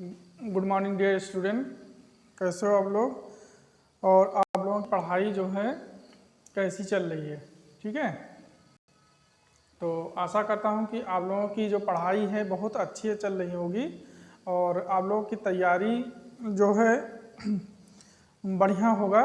Good morning dear student, कैसे हो आप लोग। और आप लोगों की पढ़ाई जो है कैसी चल रही है, ठीक है। तो आशा करता हूँ कि आप लोगों की जो पढ़ाई है बहुत अच्छी चल रही होगी और आप लोगों की तैयारी जो है बढ़िया होगा।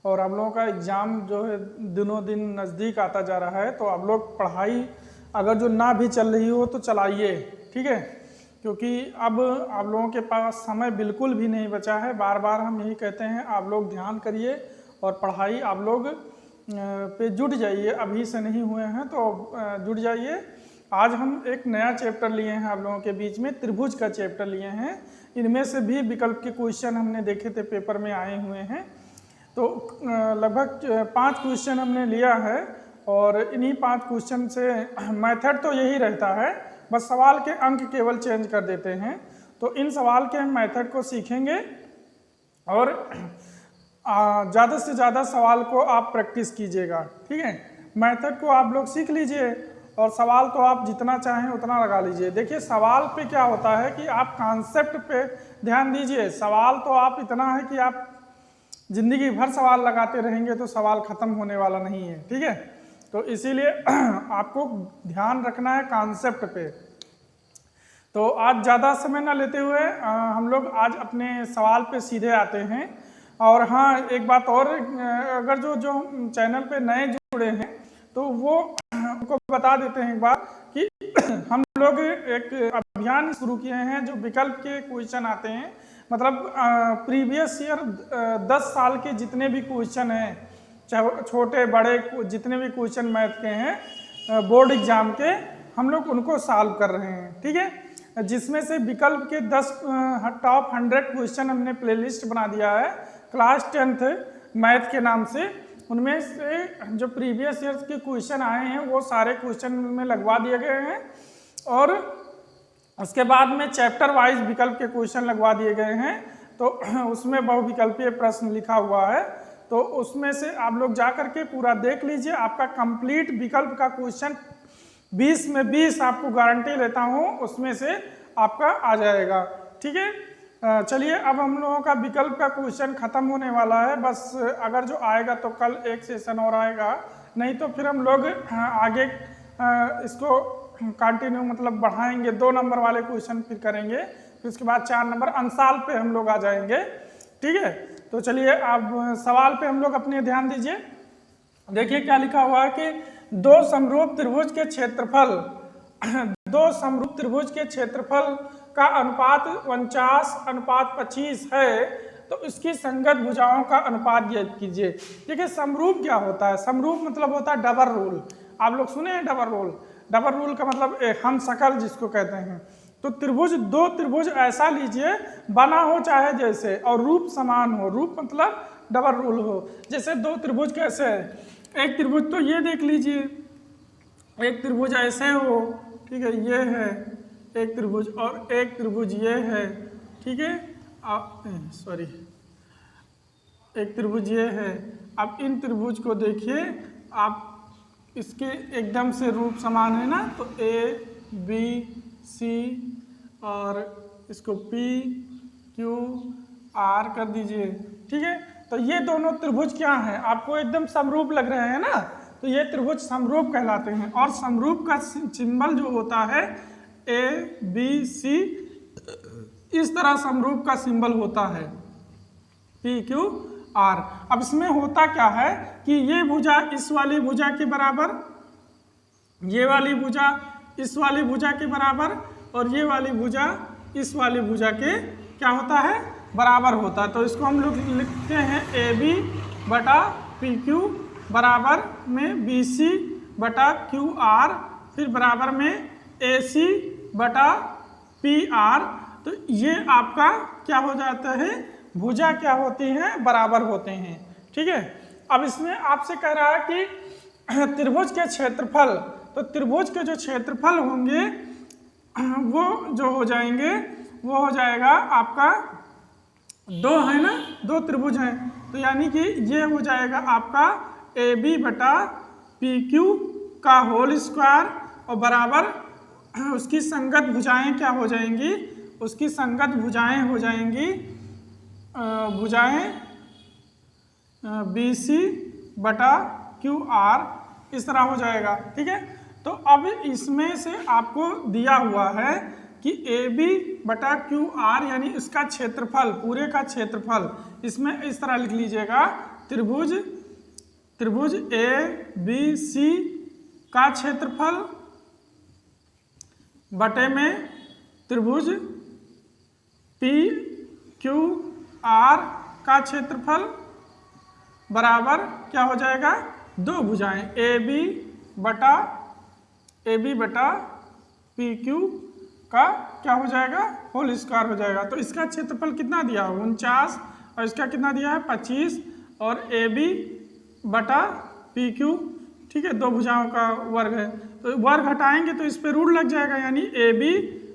और आप लोगों का एग्ज़ाम जो है दिनों दिन नज़दीक आता जा रहा है, तो आप लोग पढ़ाई अगर जो ना भी चल रही हो तो चलाइए, ठीक है। क्योंकि अब आप लोगों के पास समय बिल्कुल भी नहीं बचा है। बार बार हम यही कहते हैं, आप लोग ध्यान करिए और पढ़ाई आप लोग पे जुट जाइए। अभी से नहीं हुए हैं तो जुट जाइए। आज हम एक नया चैप्टर लिए हैं आप लोगों के बीच में, त्रिभुज का चैप्टर लिए हैं। इनमें से भी विकल्प के क्वेश्चन हमने देखे थे, पेपर में आए हुए हैं। तो लगभग 5 क्वेश्चन हमने लिया है और इन्हीं 5 क्वेश्चन से मेथड तो यही रहता है, बस सवाल के अंक केवल चेंज कर देते हैं। तो इन सवाल के हम मेथड को सीखेंगे और ज़्यादा से ज़्यादा सवाल को आप प्रैक्टिस कीजिएगा, ठीक है। मेथड को आप लोग सीख लीजिए और सवाल तो आप जितना चाहें उतना लगा लीजिए। देखिए सवाल पे क्या होता है कि आप कॉन्सेप्ट पे ध्यान दीजिए। सवाल तो आप इतना है कि आप जिंदगी भर सवाल लगाते रहेंगे तो सवाल ख़त्म होने वाला नहीं है, ठीक है। तो इसीलिए आपको ध्यान रखना है कॉन्सेप्ट पे। तो आज ज़्यादा समय ना लेते हुए हम लोग आज अपने सवाल पे सीधे आते हैं। और हाँ, एक बात और, अगर जो चैनल पे नए जुड़े हैं तो वो उनको बता देते हैं एक बार कि हम लोग एक अभियान शुरू किए हैं। जो विकल्प के क्वेश्चन आते हैं, मतलब प्रीवियस ईयर 10 साल के जितने भी क्वेश्चन हैं, चाहे छोटे बड़े जितने भी क्वेश्चन मैथ के हैं बोर्ड एग्जाम के, हम लोग उनको सॉल्व कर रहे हैं, ठीक है। जिसमें से विकल्प के 10 टॉप 100 क्वेश्चन हमने प्लेलिस्ट बना दिया है क्लास 10th मैथ के नाम से। उनमें से जो प्रीवियस ईयर्स के क्वेश्चन आए हैं वो सारे क्वेश्चन में लगवा दिए गए हैं और उसके बाद में चैप्टर वाइज विकल्प के क्वेश्चन लगवा दिए गए हैं। तो उसमें बहुविकल्पीय प्रश्न लिखा हुआ है, तो उसमें से आप लोग जा करके पूरा देख लीजिए। आपका कंप्लीट विकल्प का क्वेश्चन 20 में 20 आपको गारंटी लेता हूँ उसमें से आपका आ जाएगा, ठीक है। चलिए, अब हम लोगों का विकल्प का क्वेश्चन खत्म होने वाला है। बस अगर जो आएगा तो कल एक सेशन और आएगा, नहीं तो फिर हम लोग आगे इसको कंटिन्यू मतलब बढ़ाएंगे। 2 नंबर वाले क्वेश्चन फिर करेंगे, फिर उसके बाद 4 नंबर अंसाल पे हम लोग आ जाएंगे, ठीक है। तो चलिए, अब सवाल पे हम लोग अपने ध्यान दीजिए। देखिए क्या लिखा हुआ है कि 2 समरूप त्रिभुज के क्षेत्रफल 2 समरूप त्रिभुज के क्षेत्रफल का अनुपात 49:25 है, तो इसकी संगत भुजाओं का अनुपात ज्ञात कीजिए। देखिए समरूप क्या होता है। समरूप मतलब होता है डबल रूल। आप लोग सुने हैं डबल रूल। डबल रूल का मतलब हम शकल जिसको कहते हैं। तो त्रिभुज, 2 त्रिभुज ऐसा लीजिए, बना हो चाहे जैसे, और रूप समान हो। रूप मतलब डबल रूल हो। जैसे 2 त्रिभुज कैसे है, एक त्रिभुज तो ये देख लीजिए, एक त्रिभुज ऐसे हो, ठीक है, ये है एक त्रिभुज, और एक त्रिभुज ये है, ठीक है। सॉरी, एक त्रिभुज ये है। अब इन त्रिभुज को देखिए आप, इसके एकदम से रूप समान है ना, तो ए बी सी और इसको पी क्यू आर कर दीजिए, ठीक है। तो ये दोनों त्रिभुज क्या हैं, आपको एकदम समरूप लग रहे हैं ना, तो ये त्रिभुज समरूप कहलाते हैं। और समरूप का सिंबल जो होता है ए बी सी, इस तरह समरूप का सिंबल होता है पी क्यू आर। अब इसमें होता क्या है कि ये भुजा इस वाली भुजा के बराबर, ये वाली भुजा इस वाली भुजा के बराबर, और ये वाली भुजा इस वाली भुजा के क्या होता है, बराबर होता है। तो इसको हम लोग लिखते हैं ए बी बटा पी क्यू बराबर में बी सी बटा क्यू आर, फिर बराबर में ए सी बटा पी आर। तो ये आपका क्या हो जाता है, भुजा क्या होती हैं, बराबर होते हैं, ठीक है। अब इसमें आपसे कह रहा है कि त्रिभुज के क्षेत्रफल, तो त्रिभुज के जो क्षेत्रफल होंगे वो जो हो जाएंगे, वो हो जाएगा आपका 2 है ना, 2 त्रिभुज हैं, तो यानी कि ये हो जाएगा आपका ए बी बटा पी क्यू का होल स्क्वायर, और बराबर उसकी संगत भुजाएं क्या हो जाएंगी, उसकी संगत भुजाएं हो जाएंगी भुजाएं BC बटा QR, इस तरह हो जाएगा। ठीक है, तो अब इसमें से आपको दिया हुआ है कि AB बटा QR यानी इसका क्षेत्रफल, पूरे का क्षेत्रफल, इसमें इस तरह लिख लीजिएगा, त्रिभुज ABC का क्षेत्रफल बटे में त्रिभुज PQR का क्षेत्रफल बराबर क्या हो जाएगा, दो भुजाएं AB बटा PQ का क्या हो जाएगा, होल स्क्वायर हो जाएगा। तो इसका क्षेत्रफल कितना दिया, 49, और इसका कितना दिया है, 25, और AB बटा PQ, ठीक है, दो भुजाओं का वर्ग है, तो वर्ग हटाएंगे तो इस पे रूट लग जाएगा, यानी AB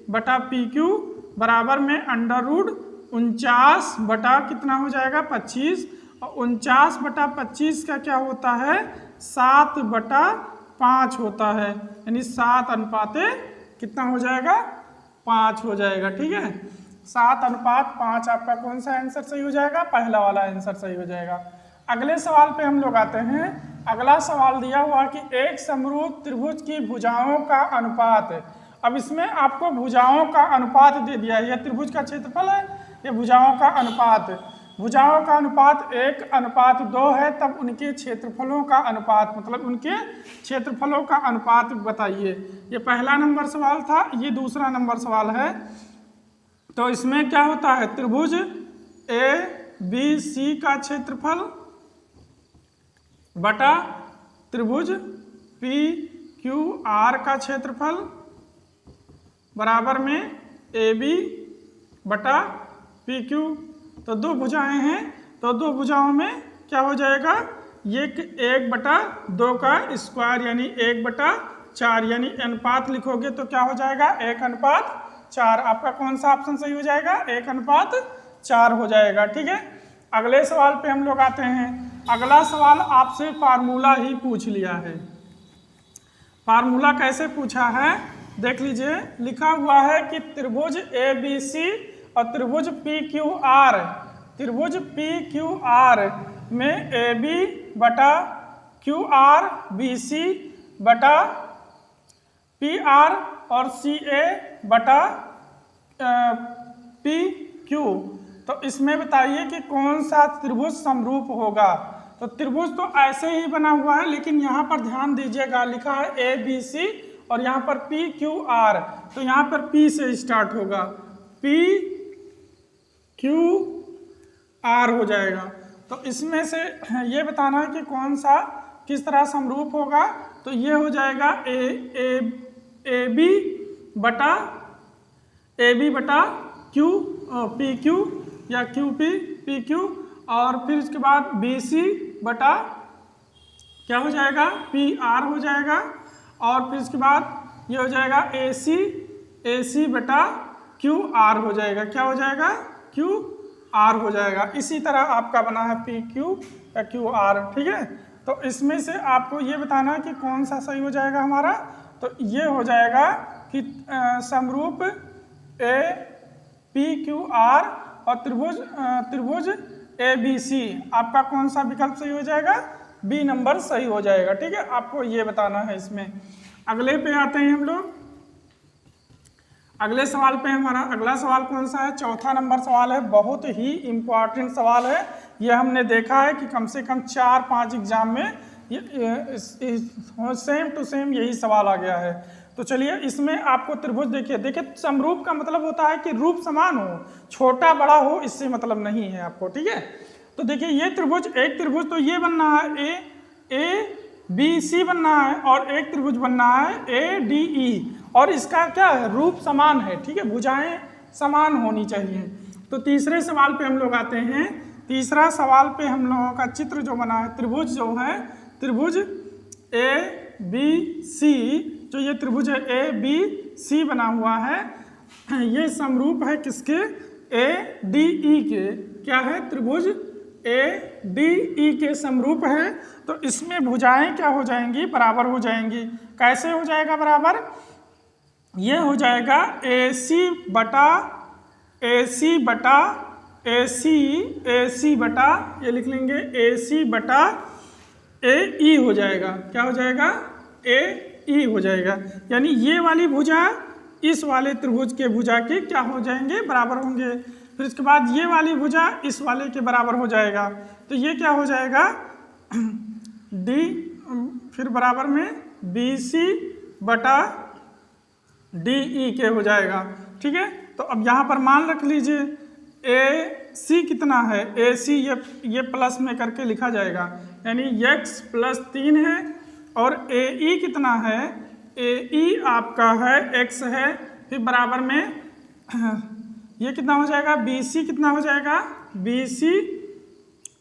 बटा PQ बराबर में अंडर रूट 49 बटा कितना हो जाएगा, 25, और 49 बटा 25 का क्या होता है, 7 बटा 5 होता है, यानी 7 अनुपाते कितना हो जाएगा, 5 हो जाएगा। ठीक है, 7 अनुपात 5 आपका कौन सा आंसर सही हो जाएगा, पहला वाला आंसर सही हो जाएगा। अगले सवाल पे हम लोग आते हैं। अगला सवाल दिया हुआ कि एक समरूप त्रिभुज की भुजाओं का अनुपात, अब इसमें आपको भुजाओं का अनुपात दे दिया है, यह त्रिभुज का क्षेत्रफल है, ये भुजाओं का अनुपात, भुजाओं का अनुपात 1:2 है, तब उनके क्षेत्रफलों का अनुपात, मतलब उनके क्षेत्रफलों का अनुपात बताइए। ये पहला नंबर सवाल था, ये दूसरा नंबर सवाल है। तो इसमें क्या होता है, त्रिभुज ABC का क्षेत्रफल बटा त्रिभुज PQR का क्षेत्रफल बराबर में AB बटा PQ। तो दो भुजाएं हैं, तो दो भुजाओं में क्या हो जाएगा, ये 1/2 का स्क्वायर यानी 1/4, यानी अनुपात लिखोगे तो क्या हो जाएगा, 1:4। आपका कौन सा ऑप्शन सही हो जाएगा, 1:4 हो जाएगा। ठीक है, अगले सवाल पे हम लोग आते हैं। अगला सवाल आपसे फार्मूला ही पूछ लिया है। फार्मूला कैसे पूछा है देख लीजिए, लिखा हुआ है कि त्रिभुज ABC और त्रिभुज PQR में AB बटा QR BC बटा PR और CA बटा PQ। तो इसमें बताइए कि कौन सा त्रिभुज समरूप होगा। तो त्रिभुज तो ऐसे ही बना हुआ है, लेकिन यहाँ पर ध्यान दीजिएगा, लिखा है ABC और यहाँ पर PQR, तो यहाँ पर P से स्टार्ट होगा, PQR हो जाएगा। तो इसमें से ये बताना है कि कौन सा किस तरह समरूप होगा। तो ये हो जाएगा AB बटा PQ या PQ, और फिर इसके बाद BC बटा क्या हो जाएगा, PR हो जाएगा, और फिर इसके बाद ये हो जाएगा AC बटा QR हो जाएगा, क्या हो जाएगा, QR हो जाएगा। इसी तरह आपका बना है PQ या QR। ठीक है, तो इसमें से आपको ये बताना है कि कौन सा सही हो जाएगा हमारा। तो ये हो जाएगा कि समरूप PQR और त्रिभुज ABC, आपका कौन सा विकल्प सही हो जाएगा, B नंबर सही हो जाएगा। ठीक है, आपको ये बताना है इसमें। अगले पे आते हैं हम लोग। अगले सवाल पे हमारा अगला सवाल कौन सा है, चौथा नंबर सवाल है, बहुत ही इम्पोर्टेंट सवाल है। ये हमने देखा है कि कम से कम 4-5 एग्जाम में सेम टू सेम यही सवाल आ गया है। तो चलिए, इसमें आपको त्रिभुज देखिए समरूप का मतलब होता है कि रूप समान हो, छोटा बड़ा हो, इससे मतलब नहीं है आपको। ठीक है, तो देखिए ये त्रिभुज, एक त्रिभुज तो ये बनना है ABC बनना है, और एक त्रिभुज बनना है ADE, और इसका क्या है, रूप समान है। ठीक है, भुजाएं समान होनी चाहिए। तो तीसरे सवाल पे हम लोग आते हैं। तीसरा सवाल पे हम लोगों का चित्र जो बना है, त्रिभुज जो है, त्रिभुज ABC, जो ये त्रिभुज है ABC बना हुआ है, ये समरूप है किसके, ADE के। क्या है, त्रिभुज ADE के समरूप है। तो इसमें भुजाएं क्या हो जाएंगी, बराबर हो जाएंगी। कैसे हो जाएगा बराबर, ये हो जाएगा AC बटा AC बटा AC बटा ये लिख लेंगे AC बटा AE हो जाएगा। क्या हो जाएगा? AE हो जाएगा। यानी ये वाली भुजा इस वाले त्रिभुज के भुजा के क्या हो जाएंगे? बराबर होंगे। फिर इसके बाद ये वाली भुजा इस वाले के बराबर हो जाएगा। तो ये क्या हो जाएगा? D फिर बराबर में BC बटा DE के हो जाएगा। ठीक है, तो अब यहाँ पर मान रख लीजिए AC कितना है? AC ये प्लस में करके लिखा जाएगा, यानी x प्लस 3 है। और AE कितना है? AE आपका है x है। फिर बराबर में ये कितना हो जाएगा? BC कितना हो जाएगा? BC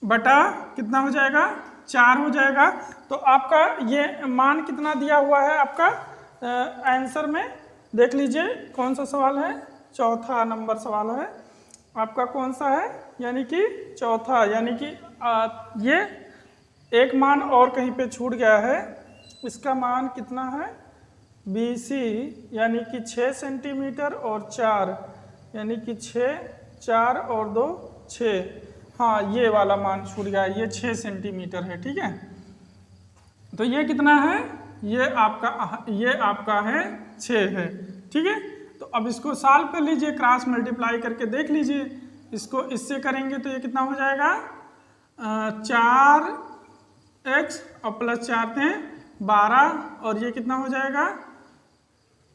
बटा कितना हो जाएगा? 4 हो जाएगा। तो आपका ये मान कितना दिया हुआ है? आपका आंसर में देख लीजिए कौन सा सवाल है? चौथा नंबर सवाल है आपका। कौन सा है? यानी कि चौथा। यानी कि ये एक मान और कहीं पे छूट गया है। इसका मान कितना है? BC यानी कि 6 सेंटीमीटर और 4 यानी कि 6, 4 और 2 6। हाँ, ये वाला मान छूट गया, ये 6 सेंटीमीटर है। ठीक है, तो ये कितना है? ये आपका है 6 है। ठीक है, तो अब इसको सॉल्व कर लीजिए, क्रॉस मल्टीप्लाई करके देख लीजिए। इसको इससे करेंगे तो ये कितना हो जाएगा? 4x और प्लस 4 थे 12 और ये कितना हो जाएगा?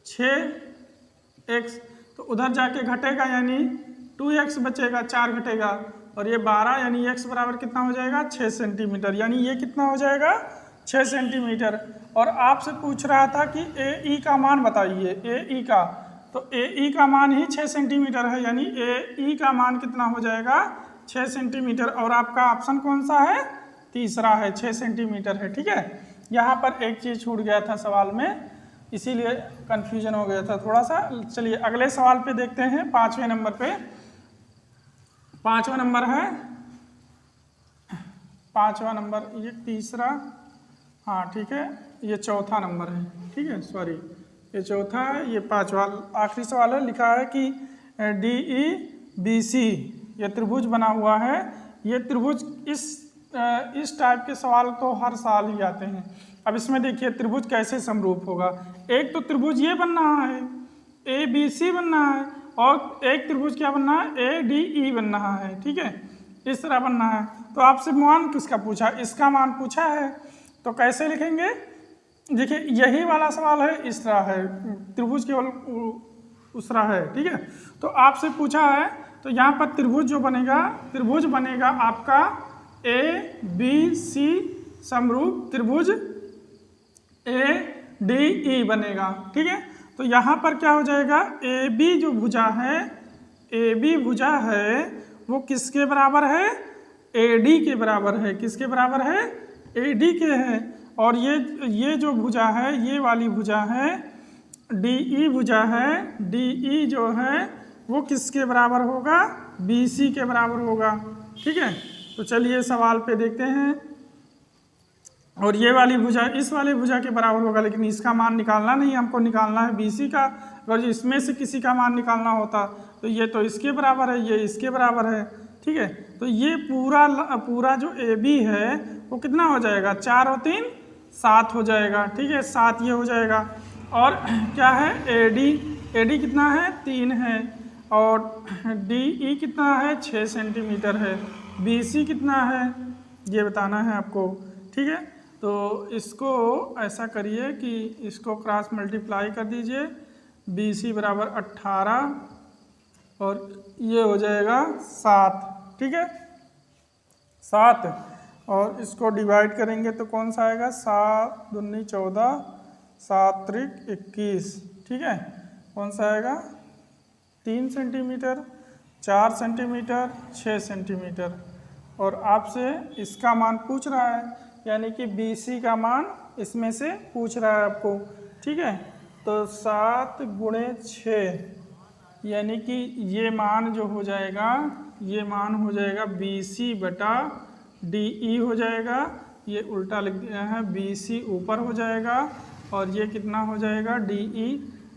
6x। तो उधर जाके घटेगा यानी 2x बचेगा, 4 घटेगा और ये 12 यानी x बराबर कितना हो जाएगा? 6 सेंटीमीटर। यानी ये कितना हो जाएगा? 6 सेंटीमीटर। और आपसे पूछ रहा था कि AE का मान बताइए, AE का। तो AE का मान ही 6 सेंटीमीटर है, यानी AE का मान कितना हो जाएगा? 6 सेंटीमीटर। और आपका ऑप्शन कौन सा है? तीसरा है, 6 सेंटीमीटर है। ठीक है, यहाँ पर एक चीज़ छूट गया था सवाल में, इसीलिए कन्फ्यूजन हो गया था थोड़ा सा। चलिए अगले सवाल पे देखते हैं, 5वें नंबर पे। 5वां नंबर है, 5वां नंबर, ये तीसरा, हाँ ठीक है, ये चौथा नंबर है। ठीक है, सॉरी, ये चौथा है, ये 5वां आखिरी सवाल है। लिखा है कि DEBC ये त्रिभुज बना हुआ है। ये त्रिभुज इस टाइप के सवाल तो हर साल ही आते हैं। अब इसमें देखिए त्रिभुज कैसे समरूप होगा। एक तो त्रिभुज ये बन रहा है, ABC बन रहा है, और एक त्रिभुज क्या बन रहा है? ADE बन रहा है। ठीक है, इस तरह बनना है। तो आपसे मान किसका पूछा? इसका मान पूछा है। तो कैसे लिखेंगे? देखिए यही वाला सवाल है, इस तरह है, त्रिभुज केवल उस तरह है। ठीक है, तो आपसे पूछा है तो यहाँ पर त्रिभुज जो बनेगा, त्रिभुज बनेगा आपका ABC समरूप त्रिभुज ADE बनेगा। ठीक है, तो यहाँ पर क्या हो जाएगा? AB जो भुजा है, AB भुजा है वो किसके बराबर है? AD के बराबर है। किसके बराबर है? AD के है। और ये जो भुजा है, ये वाली भुजा है DE भुजा है। DE जो है वो किसके बराबर होगा? BC के बराबर होगा। ठीक है, तो चलिए सवाल पे देखते हैं। और ये वाली भुजा इस वाली भुजा के बराबर होगा, लेकिन इसका मान निकालना नहीं, हमको निकालना है BC का। अगर इसमें से किसी का मान निकालना होता तो ये तो इसके बराबर है, ये इसके बराबर है। ठीक है, तो ये पूरा जो AB है वो कितना हो जाएगा? 4 और 3 7 हो जाएगा। ठीक है, 7 ये हो जाएगा। और क्या है? AD कितना है? 3 है। और DE कितना है? 6 सेंटीमीटर है। BC कितना है ये बताना है आपको। ठीक है, तो इसको ऐसा करिए कि इसको क्रॉस मल्टीप्लाई कर दीजिए। BC बराबर 18 और ये हो जाएगा 7। ठीक है, 7 और इसको डिवाइड करेंगे तो कौन सा आएगा? 7 दूनी 14, 7 त्रिक 21। ठीक है, कौन सा आएगा? 3 सेंटीमीटर, 4 सेंटीमीटर, 6 सेंटीमीटर। और आपसे इसका मान पूछ रहा है, यानी कि BC का मान इसमें से पूछ रहा है आपको। ठीक है, तो 7 गुणे 6 यानी कि ये मान जो हो जाएगा, ये मान हो जाएगा BC बटा DE हो जाएगा। ये उल्टा लिख दिया है, BC ऊपर हो जाएगा और ये कितना हो जाएगा?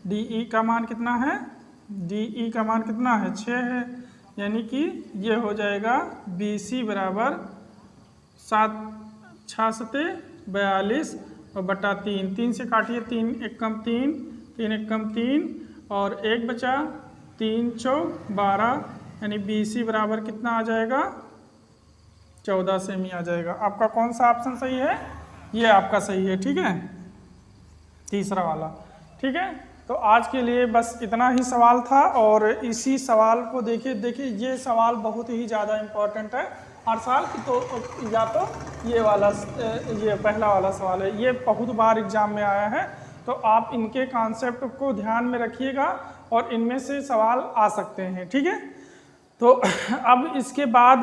DE का मान कितना है? DE का मान कितना है 6 है, यानी कि ये हो जाएगा BC बराबर 7 6 42 और बटा 3, 3 से काटिए 3 एक कम 3, 3 एक कम 3 और 1 बचा 3 चौक 12, यानी BC बराबर कितना आ जाएगा 14 सेमी आ जाएगा। आपका कौन सा ऑप्शन सही है? ये आपका सही है, ठीक है, तीसरा वाला, ठीक है। तो आज के लिए बस इतना ही सवाल था और इसी सवाल को देखिए ये सवाल बहुत ही ज़्यादा इम्पोर्टेंट है हर साल की, तो या तो ये वाला ये पहला वाला सवाल है, ये बहुत बार एग्जाम में आया है, तो आप इनके कॉन्सेप्ट को ध्यान में रखिएगा और इनमें से सवाल आ सकते हैं, ठीक है। तो अब इसके बाद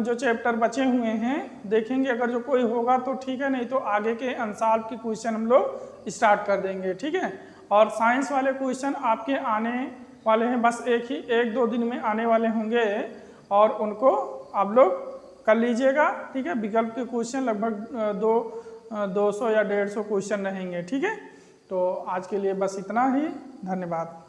जो चैप्टर बचे हुए हैं देखेंगे, अगर जो कोई होगा तो ठीक है, नहीं तो आगे के अनसॉल्व के क्वेश्चन हम लोग स्टार्ट कर देंगे, ठीक है। और साइंस वाले क्वेश्चन आपके आने वाले हैं, बस 1-2 दिन में आने वाले होंगे और उनको आप लोग कर लीजिएगा, ठीक है। विकल्प के क्वेश्चन लगभग 200 या 150 क्वेश्चन रहेंगे, ठीक है। तो आज के लिए बस इतना ही, धन्यवाद।